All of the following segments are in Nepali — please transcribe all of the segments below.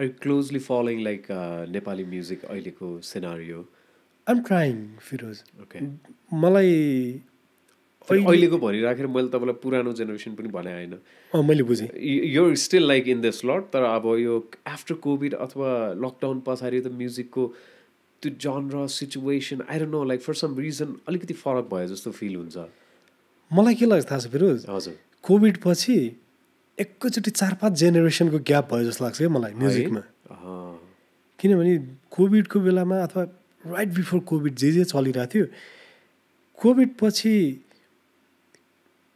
Are you closely following like Nepali music अहिलेको scenario? I'm trying, Firoz. Okay. मलाई फेरि अहिलेको भनिराखेर मैले तपाईँलाई पुरानो जेनेरेसन पनि भने होइन. मैले बुझेँ. You're still like in this lot. तर अब यो आफ्टर कोभिड अथवा लकडाउन पछाडि त म्युजिकको त्यो genre situation I don't know like for some reason अलिकति फरक भयो जस्तो फिल हुन्छ. मलाई के लाग्छ थाहा छ फिरोज? हजुर. कोभिड पछि एकैचोटि 4-5 जेनेरेसनको ग्याप भयो जस्तो लाग्छ क्या मलाई म्युजिकमा. किनभने कोभिडको बेलामा अथवा राइट बिफोर कोभिड जे चलिरहेको थियो, कोभिड पछि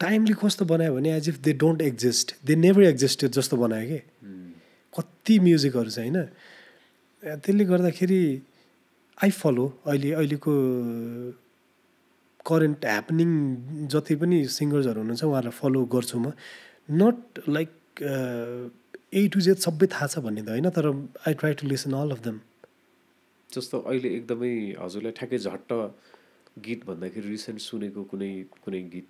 टाइमली कस्तो बनायो भने as if they don't exist, they never existed जस्तो बनायो कि कति म्युजिकहरू छ होइन. त्यसले गर्दाखेरि आई फलो अहिलेको करेन्ट ह्यापनिङ जति पनि सिङ्गर्सहरू हुनुहुन्छ उहाँहरूलाई फलो गर्छु म. Not like A to Z सबै थाहा छ भन्ने त होइन, तर I try to listen all of them. जस्तो अहिले एकदमै हजुरलाई ठ्याक्कै झट्ट गीत भन्दाखेरि रिसेन्ट सुनेको कुनै गीत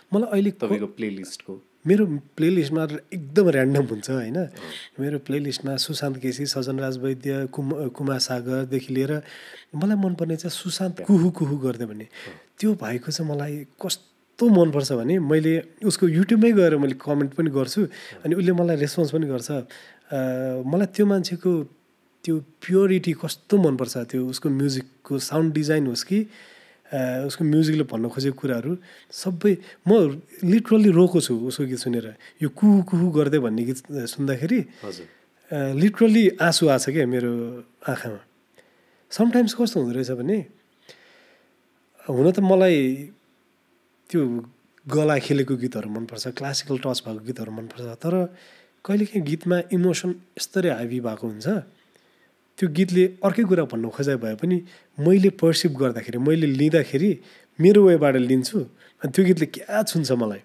मलाई अहिले तपाईँको प्लेलिस्टको? मेरो प्लेलिस्टमा एकदम ऱ्यान्डम हुन्छ होइन. मेरो प्लेलिस्टमा सुशान्त केसी, सजनराज वैद्य, कुमार सागरदेखि लिएर मलाई मनपर्ने चाहिँ सुशान्त कुहु कुहु गर्दै भन्ने त्यो भाइको चाहिँ मलाई कस्तो मनपर्छ भने मैले उसको युट्युबमै गएर मैले कमेन्ट पनि गर्छु अनि उसले मलाई रेस्पोन्स पनि गर्छ. मलाई त्यो मान्छेको त्यो प्योरिटी कस्तो मनपर्छ. त्यो उसको म्युजिकको साउन्ड डिजाइन होस् कि उसको म्युजिकले भन्न खोजेको कुराहरू सबै म लिटरली रोएको छु उसको गीत सुनेर. यो कुहु कुहु गर्दै भन्ने गीत सुन्दाखेरि लिटरली आँसु आएको छ क्या मेरो आँखामा. समटाइम्स कस्तो हुँदो रहेछ भने हुन त मलाई त्यो गला खेलेको गीतहरू मनपर्छ, क्लासिकल टच भएको गीतहरू मनपर्छ, तर कहिलेकाहीँ गीतमा इमोसन यस्तरी हाभी भएको हुन्छ त्यो गीतले अर्कै कुरा भन्नु खोजाइ भए पनि मैले पर्सिभ गर्दाखेरि, मैले लिँदाखेरि मेरो वेबाट लिन्छु अनि त्यो गीतले क्या छुन्छ मलाई.